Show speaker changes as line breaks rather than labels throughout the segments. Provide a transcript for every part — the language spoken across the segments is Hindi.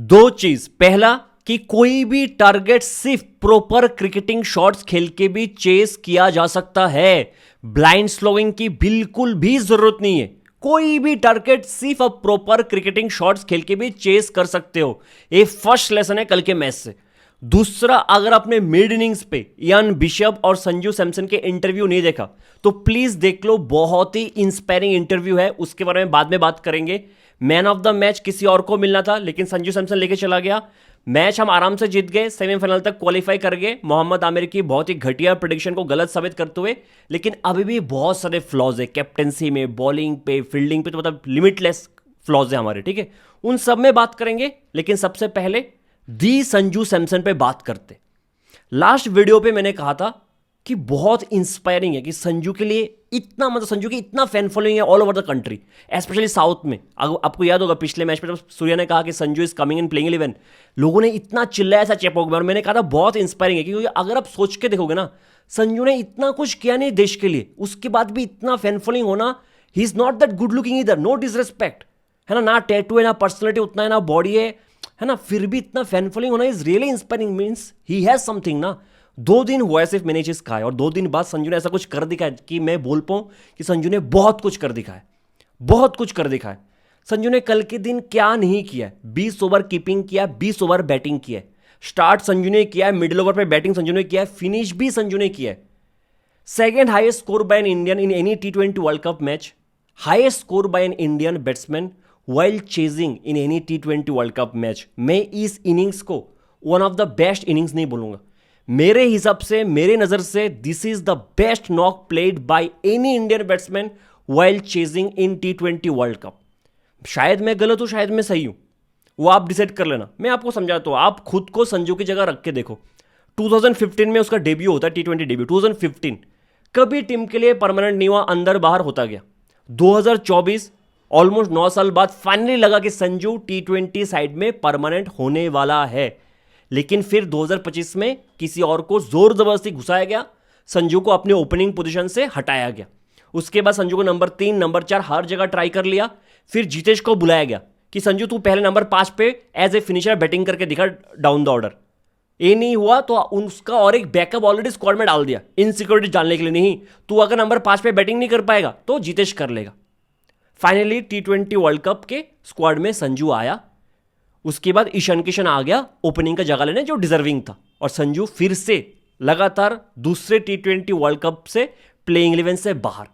दो चीज, पहला कि कोई भी टारगेट सिर्फ प्रॉपर क्रिकेटिंग शॉट्स खेल के भी चेस किया जा सकता है। ब्लाइंड स्लोइंग की बिल्कुल भी जरूरत नहीं है। कोई भी टारगेट सिर्फ अब प्रॉपर क्रिकेटिंग शॉट्स खेल के भी चेस कर सकते हो। ये फर्स्ट लेसन है कल के मैच से। दूसरा, अगर आपने मिड इनिंग्स पे इयान बिशप और संजू सैमसन के इंटरव्यू नहीं देखा तो प्लीज देख लो, बहुत ही इंस्पायरिंग इंटरव्यू है। उसके बारे में बाद में बात करेंगे। मैन ऑफ द मैच किसी और को मिलना था लेकिन संजू सैमसन लेके चला गया। मैच हम आराम से जीत गए, सेमीफाइनल तक क्वालिफाई कर गए मोहम्मद आमिर की बहुत ही घटिया प्रेडिक्शन को गलत साबित करते हुए। लेकिन अभी भी बहुत सारे फ्लॉज है कैप्टेंसी में, बॉलिंग पे, फील्डिंग पे, तो मतलब लिमिटलेस फ्लॉज है हमारे, ठीक है। उन सब में बात करेंगे लेकिन सबसे पहले दी संजू सैमसन पे बात करते। लास्ट वीडियो पे मैंने कहा था कि बहुत इंस्पायरिंग है कि संजू के लिए इतना, मतलब संजू की इतना फैन फॉलोइंग है all over the country, specially south में। आपको याद होगा पिछले मैच में जब सूर्या ने कहा कि Sanju is coming in playing 11, लोगों ने इतना चिल्लाया था चेपॉक में, और मैंने कहा था बहुत इंस्पायरिंग है क्योंकि अगर आप सोच के देखोगे ना, संजू ने इतना कुछ किया नहीं देश के लिए, उसके बाद भी इतना फैन फॉलोइंग होना। He is not that good looking इधर, नो डिसरिस्पेक्ट, है ना टैटू है, ना पर्सनैलिटी उतना है, ना बॉडी है ना, फिर भी इतना फैन फॉलोइंग होना is really inspiring. Means he has something ना। 2 दिन हुआ है सिर्फ मैंने चीज कहा है, और 2 दिन बाद संजू ने ऐसा कुछ कर दिखाया कि मैं बोल पाऊं कि संजू ने बहुत कुछ कर दिखाया, बहुत कुछ कर दिखाया। संजू ने कल के दिन क्या नहीं किया, 20 ओवर कीपिंग किया, 20 ओवर बैटिंग किया, स्टार्ट संजू ने किया है, मिडिल ओवर पे बैटिंग संजू ने किया है, फिनिश भी संजू ने किया है। Second highest score bye an Indian in any T20 world cup match, highest score bye an Indian batsman while chasing in any T20 world cup match. मैं इस इनिंग्स को one of the best innings नहीं बोलूंगा, मेरे हिसाब से, मेरे नजर से this is the best knock played by any Indian batsman while chasing in T20 world cup. शायद मैं गलत हूं, शायद मैं सही हूं, वो आप डिसाइड कर लेना। मैं आपको समझाता हूं, आप खुद को संजू की जगह रख के देखो। 2015 में उसका डेब्यू होता है, T20 डेब्यू 2015, कभी टीम के लिए परमानेंट नहीं हुआ, अंदर बाहर होता गया। 2024 ऑलमोस्ट 9 साल बाद फाइनली लगा कि संजू T20 साइड में परमानेंट होने वाला है। लेकिन फिर 2025 में किसी और को जोर जबरदस्ती घुसाया गया, संजू को अपने ओपनिंग पोजीशन से हटाया गया। उसके बाद संजू को नंबर 3, नंबर 4 हर जगह ट्राई कर लिया। फिर जितेश को बुलाया गया कि संजू तू पहले नंबर 5 पे एज ए फिनिशर बैटिंग करके दिखा डाउन द ऑर्डर। ये नहीं हुआ तो उसका और एक बैकअप ऑलरेडी स्क्वाड में डाल दिया, इनसिक्योरिटी डालने के लिए। नहीं, तू अगर नंबर 5 पे बैटिंग नहीं कर पाएगा तो जितेश कर लेगा। फाइनली T20 वर्ल्ड कप के स्क्वाड में संजू आया। उसके बाद ईशान किशन आ गया ओपनिंग का जगह लेने, जो डिजर्विंग था, और संजू फिर से लगातार दूसरे T20 वर्ल्ड कप से प्लेइंग 11 से बाहर।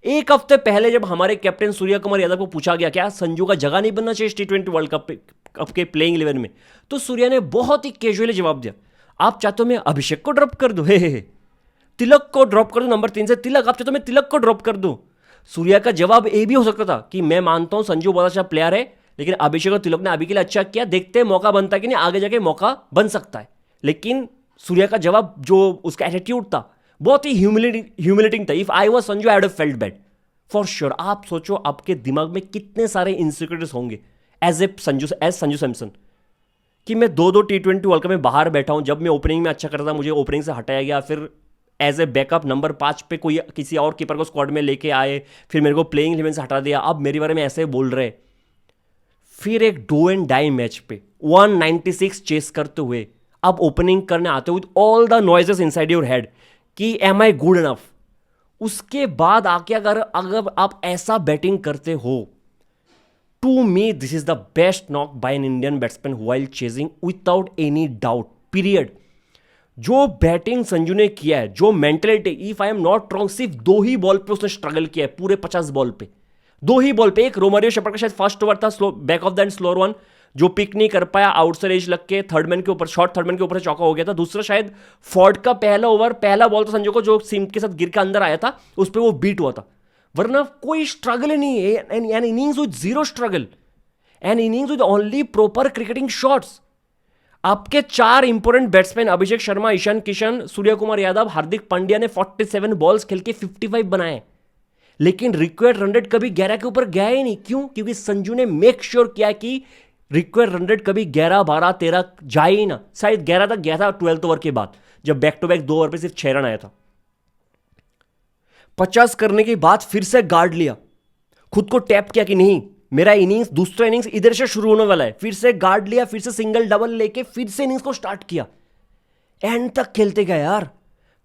एक हफ्ते पहले जब हमारे कैप्टन सूर्या कुमार यादव को पूछा गया क्या संजू का जगह नहीं बनना चाहिए T20 वर्ल्ड कप के प्लेइंग 11 में, तो सूर्या ने बहुत ही कैजुअली जवाब दिया, आप चाहते हो मैं अभिषेक को ड्रॉप कर दूं, हे तिलक को ड्रॉप कर दूं नंबर 3 से, तिलक, आप चाहते हो मैं तिलक को ड्रॉप कर दूं। सूर्या का जवाब ये भी हो सकता था कि मैं मानता हूं संजू बहुत अच्छा प्लेयर है, लेकिन अभिषेक और तिलक ने अभी के लिए अच्छा किया, देखते हैं मौका बनता है कि नहीं, आगे जाके मौका बन सकता है। लेकिन सूर्या का जवाब, जो उसका एटीट्यूड था, बहुत ही ह्यूमिलेटिंग था। If I was Sanju I would have felt bad for sure. आप सोचो आपके दिमाग में कितने सारे इनसिक्योरिटीज होंगे एज संजू सैमसन, कि मैं 2 T20 वर्ल्ड कप में बाहर बैठा हूं। जब मैं ओपनिंग में अच्छा करता था मुझे ओपनिंग से हटाया गया, फिर एज ए बैकअप नंबर 5 पे कोई किसी और कीपर को स्क्वाड में लेके आए, फिर मेरे को प्लेइंग 11 से हटा दिया, अब मेरे बारे में ऐसे बोल रहे। फिर एक डू एंड डाई मैच पे 196 चेस करते हुए अब ओपनिंग करने आते हुए all the noises inside your head कि एम आई गुड इनफ। उसके बाद आके अगर आप ऐसा बैटिंग करते हो, to me this is the best knock by an Indian batsman while chasing without any doubt, period. जो बैटिंग संजू ने किया है, जो mentality, if I am not wrong, सिर्फ 2 ही बॉल पे उसने स्ट्रगल किया है पूरे 50 बॉल पे, 2 ही बॉल पे। एक रोमारियो शेफर्ड का शायद फर्स्ट ओवर था, slow back of the end slower one, जो पिक नहीं कर पाया, आउटसाइड एज लग के थर्ड मैन के ऊपर, शॉर्ट थर्ड मैन के ऊपर से चौका हो गया था। दूसरा शायद फोर्ड का पहला ओवर, पहला बॉल था संजू को, जो सीम के साथ गिर के अंदर आया था, उस पर वो बीट हुआ था। वरना कोई स्ट्रगल ही नहीं है, an innings with zero struggle, an innings with only proper cricketing shots. आपके 4 इंपोर्टेंट बैट्समैन अभिषेक शर्मा, ईशान किशन, सूर्य कुमार यादव, हार्दिक पांड्या ने 47 बॉल्स खेल के 55 बनाए, लेकिन रिक्वायर्ड रन रेट कभी 11 के ऊपर गया ही नहीं। क्यों? क्योंकि संजू ने मेक श्योर किया कि रिक्वायर्ड रन रेट कभी 11, 12, 13 जाए ही ना। शायद 11 तक गया था 12th ओवर के बाद, जब बैक टू बैक 2 ओवर पे सिर्फ 6 रन आया था। 50 करने के बाद फिर से गार्ड लिया, खुद को टैप किया कि नहीं मेरा इनिंग्स, दूसरा इनिंग्स इधर से शुरू होने वाला है, फिर से गार्ड लिया, फिर से सिंगल डबल लेके फिर से इनिंग्स को स्टार्ट किया, एंड तक खेलते गए यार।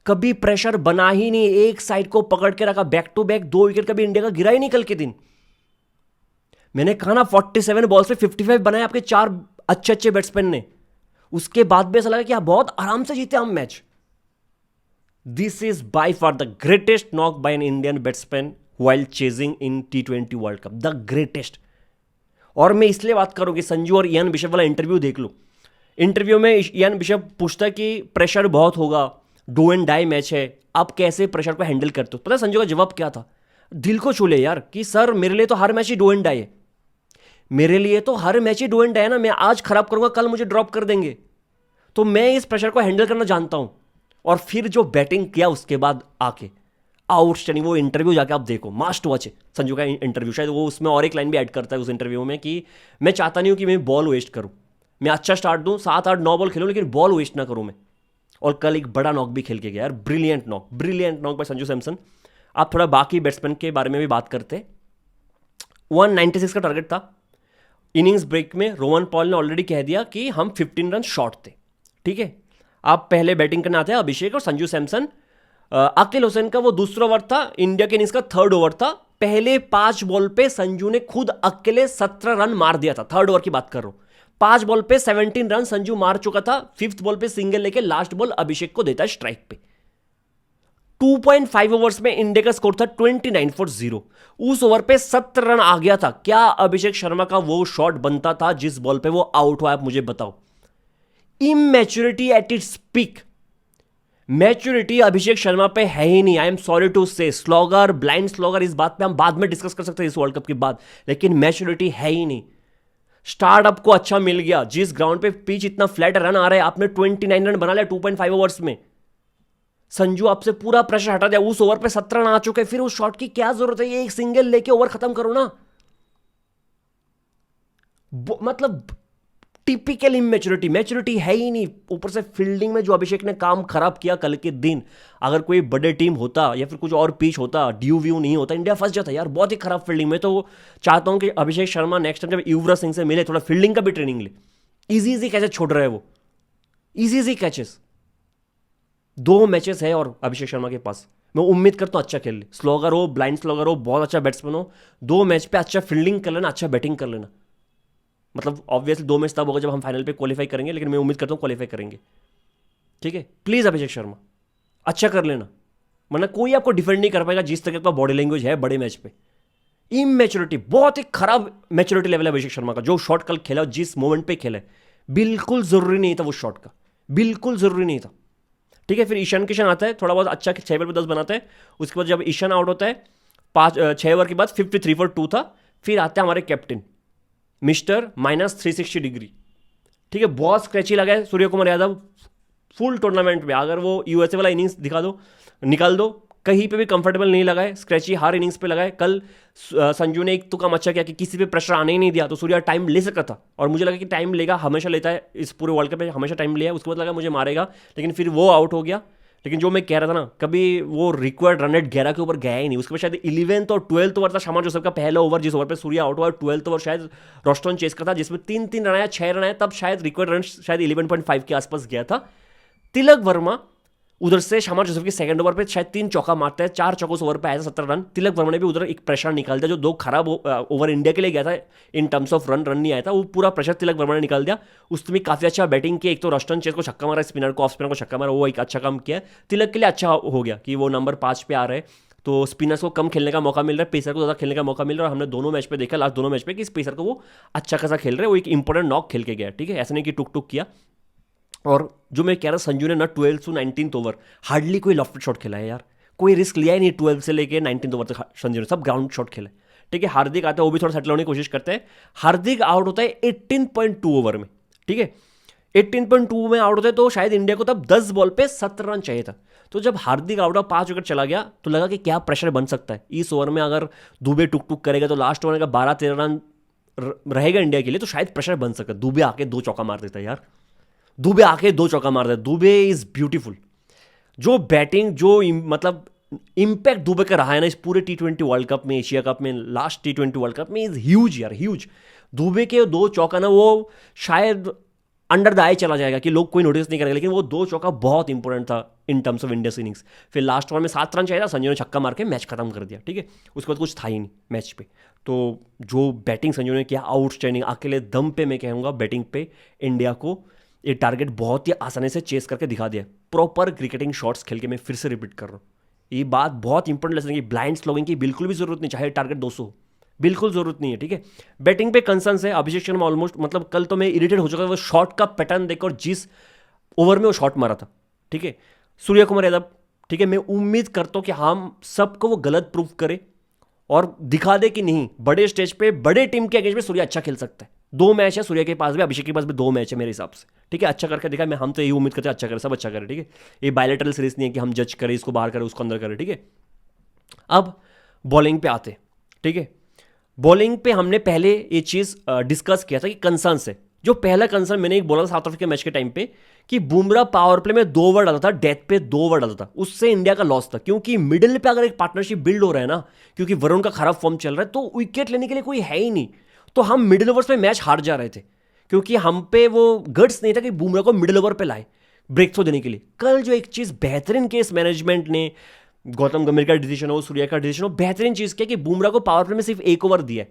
कभी प्रेशर बना ही नहीं, एक साइड को पकड़ के रखा, बैक टू बैक 2 विकेट कभी इंडिया का गिरा ही नहीं कल के दिन। मैंने कहा ना 47 बॉल्स पे 55 बनाए आपके 4 अच्छे अच्छे बैट्समैन ने। उसके बाद भी ऐसा लगा कि आप बहुत आराम से जीते हम match. This is by far the greatest knock by an Indian batsman while chasing in T20 world cup, the greatest. और मैं इसलिए बात करूं कि संजू और इयान बिशप वाला इंटरव्यू देख लो। इंटरव्यू में इयान बिशप पूछता कि प्रेशर बहुत होगा, डू एंड डाई मैच है, आप कैसे प्रेशर को हैंडल करते हो। पता है संजू का जवाब क्या था? दिल को छू ले यार, कि सर मेरे लिए तो हर मैच ही डू एंड डाई है, मेरे लिए तो हर मैच ही डू एंड डाई है ना। मैं आज खराब करूंगा, कल मुझे ड्रॉप कर देंगे, तो मैं इस प्रेशर को हैंडल करना जानता हूं। और फिर जो बैटिंग किया उसके बाद आके आउटस्टैंडिंग, वो इंटरव्यू जाके आप देखो, मास्ट वॉच है संजू का इंटरव्यू। शायद वो उसमें और एक लाइन भी ऐड करता है उस इंटरव्यू में कि मैं चाहता नहीं हूं कि मैं बॉल वेस्ट करूं, मैं अच्छा स्टार्ट दूं, 7 8 9 बॉल खेलूं, लेकिन बॉल वेस्ट ना करूं मैं। और कल एक बड़ा नॉक भी खेल के गया यार, brilliant knock by Sanju Samson. आप थोड़ा बाकी बैट्समैन के बारे में भी बात करते। 196 का टारगेट था। इनिंग्स ब्रेक में रोहन पॉल ने ऑलरेडी कह दिया कि हम 15 रन शॉर्ट थे, ठीक है। आप पहले बैटिंग करने आते हैं अभिषेक और संजू सैमसन। अकील हुसैन का वो दूसरा ओवर था, इंडिया के इनिंग्स का थर्ड ओवर था। पहले 5 बॉल पे संजू ने खुद अकेले 17 रन मार दिया था, थर्ड ओवर की बात कर रहा हूं। 5 बॉल पे 17 रन संजू मार चुका था। 5th बॉल पे सिंगल लेके लास्ट बॉल अभिषेक को देता है स्ट्राइक पे। 2.5 ओवर्स में इंडिया का स्कोर था 29 फॉर 0। उस ओवर पे 70 रन आ गया था। क्या अभिषेक शर्मा का वो शॉट बनता था जिस बॉल पे वो आउट हुआ? आप मुझे बताओ। Immaturity at its peak. Maturity Abhishek Sharma पे है ही नहीं। I am sorry to say, slogger, blind slogger, इस बात पे हम बाद में डिस्कस कर सकते हैं इस वर्ल्ड कप के बाद, लेकिन मैच्योरिटी है ही नहीं। स्टार्ट आपको अच्छा मिल गया, जिस ग्राउंड पे पिच इतना फ्लैट रन आ रहा है, आपने 29 रन बना लिया 2.5 ओवर्स में। संजू आपसे पूरा प्रेशर हटा दिया, उस ओवर पे 17 रन आ चुके, फिर उस शॉट की क्या जरूरत है? ये एक सिंगल लेके ओवर खत्म करो ना। मतलब टिपिकल इमेच्योरिटी, मैच्योरिटी है ही नहीं। ऊपर से फील्डिंग में जो अभिषेक ने काम खराब किया कल के दिन, अगर कोई बड़े टीम होता या फिर कुछ और पिच होता, ड्यू व्यू नहीं होता, इंडिया फंस जाता यार। बहुत ही खराब फील्डिंग में। तो चाहता हूं कि अभिषेक शर्मा नेक्स्ट टाइम जब युवराज सिंह से मिले, थोड़ा फील्डिंग का भी ट्रेनिंग ले। इजी कैचेस छोड़ रहे हैं वो, इजी कैचेस। 2 मैचेस है और अभिषेक शर्मा के पास, मैं उम्मीद करता हूं अच्छा खेल ले। स्लोगर हो, ब्लाइंड स्लोगर हो, बहुत अच्छा बैट्समैन हो, 2 मैच पे अच्छा फील्डिंग कर लेना, अच्छा बैटिंग कर लेना। मतलब ऑब्वियसली 2 मैच तब होगा जब हम फाइनल पे क्वालिफाई करेंगे, लेकिन मैं उम्मीद करता हूं क्वालिफाई करेंगे, ठीक है। प्लीज अभिषेक शर्मा अच्छा कर लेना, वरना कोई आपको डिफेंड नहीं कर पाएगा जिस तरह का बॉडी लैंग्वेज है बड़े मैच पे। इमेच्योरिटी, बहुत ही खराब मैच्योरिटी लेवल है अभिषेक शर्मा का। जो शॉट कल खेला, जिस मोमेंट पे खेला, बिल्कुल जरूरी नहीं था वो शॉट का, बिल्कुल जरूरी नहीं था, ठीक है। फिर ईशान किशन आता है, थोड़ा बहुत अच्छा 6 ओवर पे 10 बनाता है। उसके बाद जब ईशान आउट होता है 6 ओवर के बाद 53 फॉर 2 था। फिर आते हैं हमारे कैप्टन मिस्टर -360 डिग्री, ठीक है। बहुत स्क्रैची लगा है सूर्य कुमार यादव फुल टूर्नामेंट में। अगर वो यूएसए वाला इनिंग्स दिखा दो, निकाल दो, कहीं पे भी कंफर्टेबल नहीं लगा है। स्क्रैची हर इनिंग्स पे लगा है। कल संजू ने एक तो काम अच्छा किया कि किसी पे प्रेशर आने ही नहीं दिया, तो सूर्या टाइम ले सकता था। और मुझे लगा कि टाइम लेगा, हमेशा लेता है इस पूरे वर्ल्ड कप में, हमेशा टाइम लिया। उसके बाद लगा मुझे मारेगा, लेकिन फिर वो आउट हो गया। लेकिन जो मैं कह रहा था ना, कभी वो रिक्वायर्ड रन रेट 11 के ऊपर गया ही नहीं। उसके बाद शायद 11th और 12th ओवर था शर्मा जोसेफ का पहला ओवर, जिस ओवर पे सूर्या आउट हुआ। 12th ओवर शायद रोस्टन चेस का था, जिसमें 3 रन आया, 6 रन आया। तब शायद रिक्वायर्ड रन शायद 11.5 के आसपास गया था। तिलक वर्मा उधर से शर्मा जोसेफ के सेकंड ओवर पे शायद 3 चौका मारता है, 4 चौकों से ओवर पे आया था 17 रन। तिलक वर्मा ने भी उधर एक प्रेशर निकाल दिया, जो 2 खराब ओवर इंडिया के लिए गया था इन टर्म्स ऑफ रन नहीं आया था, वो पूरा प्रेशर तिलक वर्मा ने निकाल दिया। उसमें काफी अच्छा बैटिंग किया। एक तो रोस्टन चेस को छक्का मारा, स्पिनर को, ऑफ स्पिनर को छक्का मारा, वो एक अच्छा काम किया। तिलक के लिए अच्छा हो गया कि वो नंबर 5 पे आ रहे हैं, तो स्पिनर्स को कम खेलने का मौका मिल रहा है, पेसर को ज़्यादा खेलने का मौका मिल रहा है। और हमने दोनों मैच पे देखा, लास्ट दोनों मैच पे, कि इस पेसर को वो अच्छा खासा खेल रहे हैं, वो एक इंपॉर्टेंट नॉक खेल के गया, ठीक है। ऐसा नहीं कि टुक किया। और जो मैं कह रहा, संजू ने ना 12th to 19th over hardly कोई लॉफ्टेड शॉट खेला है यार, कोई रिस्क लिया ही नहीं। 12 से लेके 19th ओवर तक संजू ने सब ग्राउंड शॉट खेला, ठीक है। हार्दिक आता है, वो भी थोड़ा सेटल होने की कोशिश करते हैं। हार्दिक आउट होता है 18.2 ओवर में, ठीक है। 18.2 में आउट होता है, तो शायद इंडिया को तब 10 बॉल पे 17 रन चाहिए था। तो जब हार्दिक आउट ऑफ 5 विकेट चला गया, तो लगा कि क्या प्रेशर बन सकता है इस ओवर में। अगर दुबे टुक करेगा तो लास्ट ओवर का 12-13 रन रहेगा इंडिया के लिए, तो शायद प्रेशर बन सकता है। दुबे आके 2 चौका मार देता है यार, दुबे आके 2 चौका मार देता है। Dubey is beautiful. जो बैटिंग, जो मतलब इंपैक्ट दुबे का रहा है ना इस पूरे T20 वर्ल्ड कप में, एशिया कप में, लास्ट T20 वर्ल्ड कप में, इज ह्यूज यार, ह्यूज। दुबे के 2 चौका ना वो शायद अंडर द आई चला जाएगा कि लोग कोई नोटिस नहीं करेंगे, लेकिन वो 2 चौका बहुत इंपॉर्टेंट था in terms of Indians innings. फिर लास्ट ओवर में 7 रन चाहिए था, संजू ने छक्का मार के मैच खत्म कर दिया, ठीक है। उसके बाद कुछ था ही नहीं मैच पे। तो जो बैटिंग संजू ने किया आउटस्टैंडिंग, अकेले दम पे मैं कहूँगा बैटिंग पे इंडिया को ये टारगेट बहुत ही आसानी से चेस करके दिखा दिया। प्रॉपर क्रिकेटिंग शॉट्स खेल के, मैं फिर से रिपीट कर रहा हूँ, ये बात बहुत इंपॉर्टेंट लेसन है कि ब्लाइंड स्लोइंग की बिल्कुल भी जरूरत नहीं, चाहे टारगेट 200 हो, बिल्कुल जरूरत नहीं है, ठीक है। बैटिंग पे कंसर्न है अभिषेक शर्मा ऑलमोस्ट, मतलब कल तो मैं इरिटेट हो चुका था वो शॉट का पैटर्न देखकर, जिस ओवर में वो शॉट मारा था, ठीक है। सूर्य कुमार यादव, ठीक है, मैं उम्मीद करता हूँ कि हम सबको वो गलत प्रूव करे और दिखा दे कि नहीं, बड़े स्टेज पे बड़े टीम के अगेंस्ट में सूर्य अच्छा खेल सकता है। 2 मैच है सूर्य के पास भी, अभिषेक के पास भी 2 मैच है मेरे हिसाब से, ठीक है। अच्छा करके दिखा, मैं हम तो यही उम्मीद करते हैं अच्छा करे, सब अच्छा करे, ठीक है। ये बायलैटरल सीरीज नहीं है कि हम जज करें, इसको बाहर करें उसको अंदर करें, ठीक है। अब बॉलिंग पे आते, ठीक है। बॉलिंग पे हमने पहले ये चीज डिस्कस किया था कि कंसर्न से, जो पहला कंसर्न मैंने एक बोला था साउथ अफ्रीका मैच के टाइम पे कि बुमराह पावर प्ले में 2 ओवर डालता था, डेथ पे 2 ओवर डालता था, उससे इंडिया का लॉस था। क्योंकि मिडिल पे अगर एक पार्टनरशिप बिल्ड हो रहा है ना, क्योंकि वरुण का खराब फॉर्म चल रहा है, तो विकेट लेने के लिए कोई है ही नहीं, तो हम मिडिल ओवर्स पे मैच हार जा रहे थे, क्योंकि हम पे वो गट्स नहीं था कि बुमराह को मिडिल ओवर पे लाए ब्रेक थ्रो देने के लिए। कल जो एक चीज बेहतरीन केस मैनेजमेंट ने, गौतम गंभीर का डिसीजन हो, सूर्या का डिसीजन हो, बेहतरीन चीज क्या कि बुमराह को पावर प्ले में सिर्फ 1 ओवर दिया है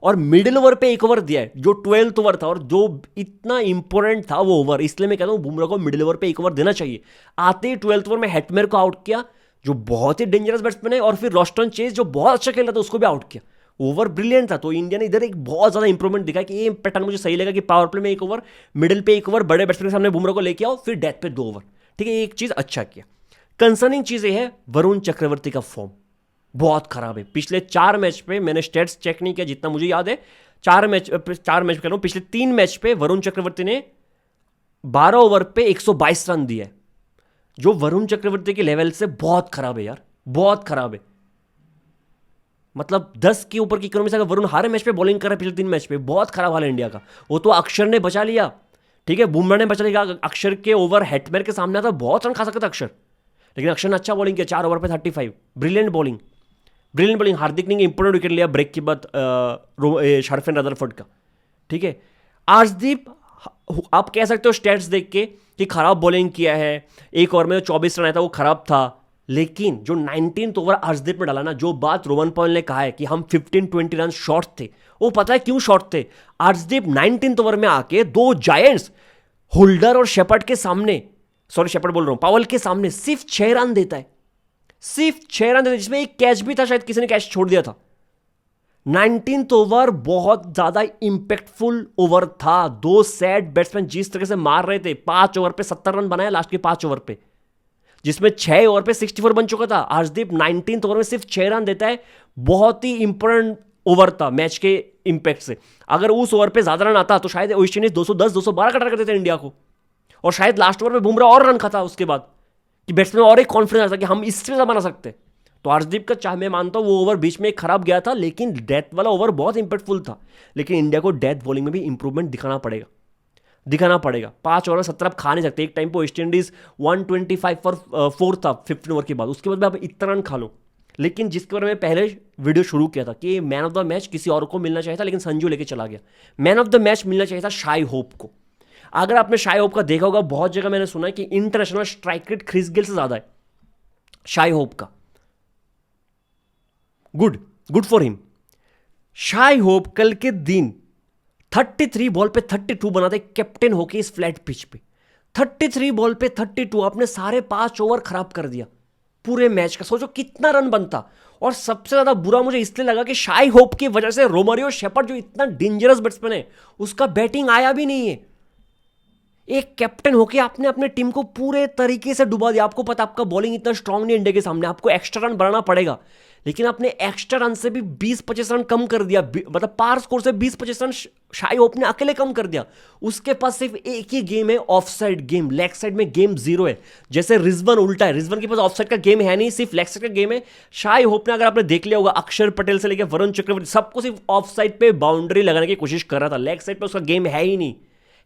और मिडिल ओवर पे 1 ओवर दिया है, जो 12th ओवर था और जो इतना इंपॉर्टेंट था वो ओवर। इसलिए मैं कहता हूं बुमराह को मिडिल ओवर पे 1 ओवर देना चाहिए। आते ही 12th ओवर में हेटमेयर को आउट किया, जो बहुत ही डेंजरस बैट्समैन है, और फिर रोस्टन चेज जो बहुत अच्छा खेल रहा था उसको भी आउट किया। ओवर ब्रिलियंट था। तो इंडिया ने इधर एक बहुत ज्यादा इंप्रूवमेंट दिखा कि ये पैटर्न मुझे सही लगा कि पावर प्ले में 1 ओवर, मिडिल पे 1 ओवर, बड़े बैट्समैन के सामने बुमराह को लेके आओ, फिर डेथ पे 2 ओवर, ठीक है। एक चीज अच्छा किया। कंसर्निंग चीज ये है वरुण चक्रवर्ती का फॉर्म बहुत खराब है। पिछले 4 मैच पे, मैंने स्टेट्स चेक नहीं किया, जितना मुझे याद है 4 मैच कह रहा हूं, पिछले 3 मैच पे वरुण चक्रवर्ती ने 12 ओवर पे 122 रन दिए, जो वरुण चक्रवर्ती के लेवल से बहुत खराब है यार, बहुत खराब है। मतलब 10 के ऊपर की इकोनॉमी से अगर वरुण हर मैच पे बॉलिंग कर रहा है पिछले 3 मैच पे, बहुत खराब हाल है इंडिया का। वो तो अक्षर ने बचा लिया, ठीक है, बुमराह ने बचा लिया। अक्षर के ओवर हेटमेयर के सामने आता बहुत रन खा सकता था अक्षर, लेकिन अक्षर ने अच्छा बॉलिंग किया, 4 ओवर पे 35, ब्रिलियंट बॉलिंग, ब्रिलियंट बॉलिंग। हार्दिक ने इंपॉर्टेंट विकेट लिया ब्रेक के बाद शार्फेन रदरफोर्ड का, ठीक है। आर्शदीप, आप कह सकते हो स्टैट्स देख के कि खराब बॉलिंग किया है, 1 ओवर में जो 24 रन आया था वो खराब था, लेकिन जो 19th ओवर आर्शदीप ने डाला ना, जो बात रोहन पॉल ने कहा है कि हम 15-20 रन शॉर्ट थे, वो पता है क्यों शॉर्ट थे? आर्शदीप 19th ओवर में आके 2 जायंट्स होल्डर और शेपर्ड के सामने, सॉरी शेपर्ड बोल रहा हूं, पावल के सामने सिर्फ 6 रन देता है, सिर्फ 6 रन देता है, जिसमें एक कैच भी था, शायद किसी ने कैच छोड़ दिया था। 19th ओवर बहुत ज्यादा इंपैक्टफुल ओवर था। 2 सेट बैट्समैन जिस तरह से मार रहे थे, 5 ओवर पे 70 रन बनाया लास्ट के 5 ओवर पे, जिसमें 6 ओवर पे 64 बन चुका था। आर्शदीप 19th ओवर में सिर्फ 6 रन देता है, बहुत ही इंपॉर्टेंट ओवर था मैच के इंपैक्ट से। अगर उस ओवर पे ज्यादा रन आता तो शायद वेस्ट इंडीज 210-212 का टारगेट देते इंडिया को, और शायद लास्ट ओवर में बुमराह और रन खाता उसके बाद, कि बैट्समैन और एक कॉन्फिडेंस आता कि हम इससे ज्यादा बना सकते। तो आर्शदीप का, चाहे मैं मानता हूं वो ओवर बीच में खराब गया था, लेकिन डेथ वाला ओवर बहुत इंपैक्टफुल था। लेकिन इंडिया को डेथ बॉलिंग में भी इंप्रूवमेंट दिखाना पड़ेगा, दिखाना पड़ेगा। 5 ओवर में 17 आप खा नहीं सकते। एक टाइम पे वेस्ट इंडीज 125 फॉर 4 था 15 ओवर के बाद, उसके बाद भी आप इतना रन खा लो। लेकिन जिसके बारे में पहले वीडियो शुरू किया था कि मैन ऑफ द मैच किसी और को मिलना चाहिए था, लेकिन संजू लेके चला गया। मैन ऑफ द मैच मिलना चाहिए था शाई होप को। अगर आपने शाई होप का देखा होगा, बहुत जगह मैंने सुना है कि international strike rate Chris Gayle से ज्यादा है शाई होप का। Good for him. Shai Hope कल के दिन 33 बॉल पे 32 बनाते कैप्टन होके इस फ्लैट पिच पे। 33 बॉल पे 32, आपने सारे 5 ओवर खराब कर दिया पूरे मैच का। सोचो कितना रन बनता। और सबसे ज्यादा बुरा मुझे इसलिए लगा कि शाई होप की वजह से रोमारियो शेपर्ड, जो इतना डेंजरस बैट्समैन है, उसका बैटिंग आया भी नहीं है। एक कैप्टन होके आपने अपने टीम को पूरे तरीके से डुबा दिया। आपको पता आपका बॉलिंग इतना स्ट्रांग नहीं इंडिया के सामने, आपको एक्स्ट्रा रन बनाना पड़ेगा, लेकिन आपने एक्स्ट्रा रन से भी 20-25 रन कम कर दिया। मतलब पार स्कोर से 20-25 रन शाई होप ने अकेले कम कर दिया। उसके पास सिर्फ एक ही गेम है, of side game. Leg side में गेम 0 है। जैसे रिजवन उल्टा है, रिजवन के पास ऑफ साइड का गेम है नहीं, सिर्फ लेग साइड का गेम है। शाई होप ने, अगर आपने देख लिया होगा, अक्षर पटेल से लेकर वरुण चक्रवर्ती, सबको सिर्फ ऑफ साइड पे बाउंड्री लगाने की कोशिश कर रहा था। लेग साइड पे उसका गेम है ही नहीं,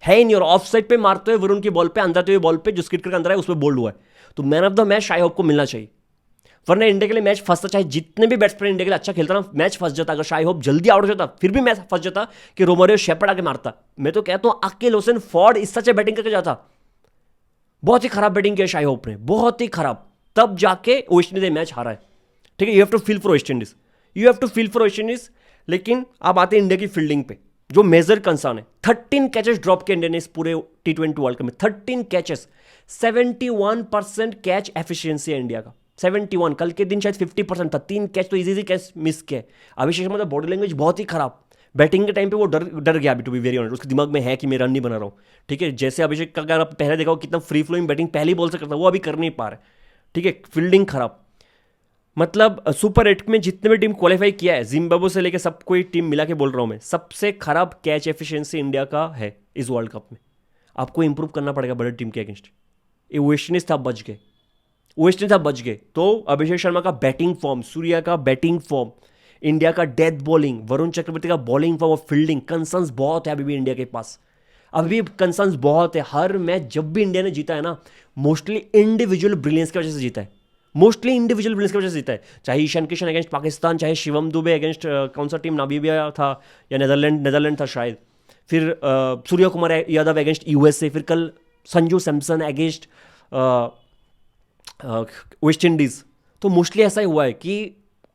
है ही नहीं। और ऑफ साइड पे मारते हुए वरुण की बॉल पे, अंदर हुए बॉल पे जो स्किट करके अंदर है, उस पर बोल्ड हुआ है। तो man of the match Shai Hope को मिलना चाहिए। वरना इंडिया के लिए मैच फंसता, चाहे जितने भी बैट्समैन इंडिया के लिए अच्छा खेलता ना, मैच फंस जाता। अगर शाई होप जल्दी आउट हो जाता फिर भी मैच फंस जाता कि रोमारियो शेपर्ड आके मारता। मैं तो कहता हूं अकील हुसैन फॉर्ड इस सच बैटिंग करके जाता। बहुत ही खराब बैटिंग किया शाई होप ने, बहुत ही खराब, तब जाके वेस्ट इंडीज मैच हारा है। ठीक है, you have to feel for West Indies, you have to feel for West Indies. लेकिन अब आते हैं इंडिया की फील्डिंग पे, जो मेजर कंसर्न है। 13 कैचेस ड्रॉप किए इंडिया ने इस पूरे T20 वर्ल्ड कप में, 13 कैचेस, 71% कैच एफिशिएंसी है इंडिया का, 71। कल के दिन शायद 50% था, 3 कैच तो इजी कैच मिस किए। अभिषेक शर्मा बॉडी लैंग्वेज बहुत ही खराब, बैटिंग के टाइम पे वो डर गया अभी, टू बी वेरी ऑनेस्ट। उसके दिमाग में है कि मैं रन नहीं बना रहा हूँ। ठीक है, जैसे अभिषेक का अगर आप पहले देखा हो कितना फ्री फ्लोइंग बैटिंग पहली बॉल से करता, वो अभी कर नहीं पा रहा है। ठीक है, फील्डिंग खराब। मतलब सुपर 8 में जितने भी टीम क्वालिफाई किया है, जिम्बाब्वे से लेकर सब कोई टीम मिला के बोल रहा हूं मैं, सबसे खराब कैच एफिशिएंसी इंडिया का है इस वर्ल्ड कप में। आपको इंप्रूव करना पड़ेगा बड़े टीम के अगेंस्ट। ये वेस्ट इंडीज था, बच गए, वेस्ट इंडीज था, बच गए। तो अभिषेक शर्मा का बैटिंग फॉर्म, सूर्या का बैटिंग फॉर्म, इंडिया का डेथ बॉलिंग, वरुण चक्रवर्ती का बॉलिंग फॉर्म और फील्डिंग, कंसर्न्स बहुत है अभी भी इंडिया के पास, अभी भी कंसर्न्स बहुत है। हर मैच जब भी इंडिया ने जीता है ना, मोस्टली इंडिविजुअल ब्रिलियंस की वजह से जीता है, मोस्टली इंडिविजुअल ब्रिलियंस की वजह से जीता है। चाहे ईशान किशन अगेंस्ट पाकिस्तान, चाहे शिवम दुबे अगेंस्ट कौन सा टीम, नामीबिया था या नेदरलैंड था शायद, फिर सूर्य कुमार यादव अगेंस्ट यूएसए, फिर कल Sanju Samson against West Indies. तो मोस्टली ऐसा ही हुआ है कि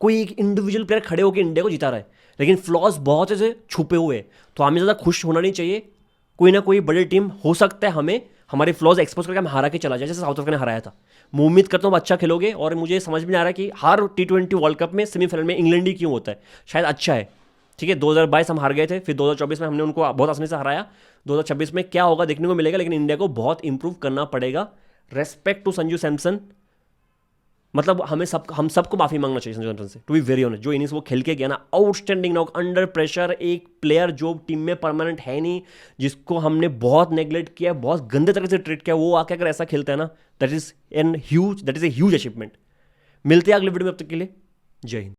कोई एक इंडिविजुअल प्लेयर खड़े होकर इंडिया को जिता रहा है, लेकिन फ्लॉज बहुत ऐसे छुपे हुए हैं। तो हमें ज़्यादा खुश होना नहीं चाहिए, कोई ना कोई बड़ी टीम हो सकता है हमें हमारे फ्लॉज एक्सपोज करके हम हरा के चला जाए, जैसे साउथ अफ्रीका ने हराया था। मैं उम्मीद करता हूँ अच्छा खेलोगे, और मुझे समझ में नहीं आ रहा कि हर T20 वर्ल्ड कप में सेमीफाइनल में इंग्लैंड ही क्यों होता है, शायद अच्छा है। ठीक है, 2022 हम हार गए थे, फिर 2024 में हमने उनको बहुत आसानी से हराया। 2026 में क्या होगा देखने को मिलेगा, लेकिन इंडिया को बहुत इंप्रूव करना पड़ेगा। रेस्पेक्ट टू संजू सैमसन, मतलब हम सबको माफी मांगना चाहिए संजू सैमसन से, टू बी वेरी ऑनेस्ट। जो इनिंग्स वो खेल के गया ना, आउटस्टैंडिंग नॉक अंडर प्रेशर, एक प्लेयर जो टीम में परमानेंट है नहीं, जिसको हमने बहुत नेग्लेक्ट किया, बहुत गंदे तरह से ट्रीट किया, वो आके अगर ऐसा खेलता है ना, that is a huge achievement. मिलते हैं अगले वीडियो में, अब तक के लिए जय हिंद।